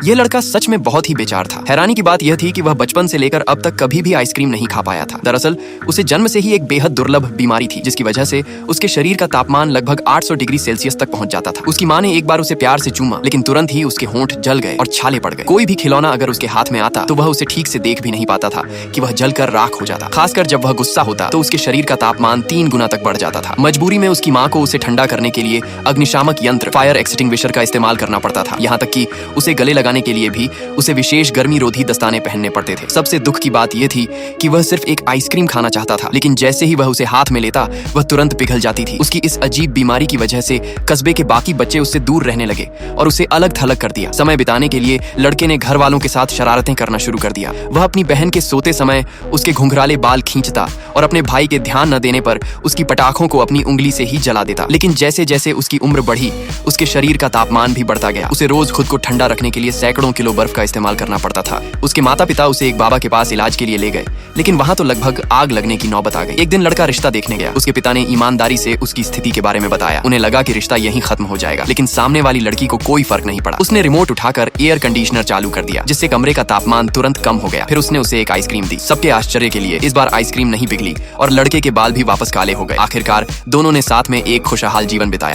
यह लड़का सच में बहुत ही बेचार था। हैरानी की बात यह थी कि वह बचपन से लेकर अब तक कभी भी आइसक्रीम नहीं खा पाया था। दरअसल उसे जन्म से ही एक बेहद दुर्लभ बीमारी थी, जिसकी वजह से उसके शरीर का तापमान लगभग 800 डिग्री सेल्सियस तक पहुंच जाता था। उसकी माँ ने एक बार उसे प्यार से चूमा, लेकिन तुरंत ही उसके होंठ जल गए और छाले पड़ गए। कोई भी खिलौना अगर उसके हाथ में आता तो वह उसे ठीक से देख भी नहीं पाता था कि वह जलकर राख हो जाता। खासकर जब वह गुस्सा होता तो उसके शरीर का तापमान 3 गुना तक बढ़ जाता था। मजबूरी में उसकी माँ को उसे ठंडा करने के लिए अग्निशामक यंत्र फायर एक्सटिंग्विशर का इस्तेमाल करना पड़ता था। यहाँ तक कि उसे गले लगाने के लिए भी उसे विशेष गर्मी रोधी दस्ताने पहनने पड़ते थे। सबसे दुख की बात यह थी कि वह सिर्फ एक आइसक्रीम खाना चाहता था, लेकिन जैसे ही वह उसे हाथ में लेता वह तुरंत पिघल जाती थी। उसकी इस अजीब बीमारी की वजह से कस्बे के बाकी बच्चे उससे दूर रहने लगे और उसे अलग थलग कर दिया। समय बिताने के लिए लड़के ने घर वालों के साथ शरारतें करना शुरू कर दिया। वह अपनी बहन के सोते समय उसके घुंघराले बाल खींचता और अपने भाई के ध्यान न देने पर उसकी पटाखों को अपनी उंगली से ही जला देता। लेकिन जैसे जैसे उसकी उम्र बढ़ी, उसके शरीर का तापमान भी बढ़ता गया। उसे रोज खुद को ठंडा रखने के लिए सैकड़ों किलो बर्फ का इस्तेमाल करना पड़ता था। उसके माता पिता उसे एक बाबा के पास इलाज के लिए ले गए, लेकिन वहां तो लगभग आग लगने की नौबत आ गई। एक दिन लड़का रिश्ता देखने गया। उसके पिता ने ईमानदारी से उसकी स्थिति के बारे में बताया। उन्हें लगा कि रिश्ता यहीं खत्म हो जाएगा, लेकिन सामने वाली लड़की को कोई फर्क नहीं पड़ा। उसने रिमोट उठाकर एयर कंडीशनर चालू कर दिया, जिससे कमरे का तापमान तुरंत कम हो गया। फिर उसने उसे एक आइसक्रीम दी। सबके आश्चर्य के लिए इस बार आइसक्रीम नहीं पिघली और लड़के के बाल भी वापस काले हो गए। आखिरकार दोनों ने साथ में एक खुशहाल जीवन बिताया।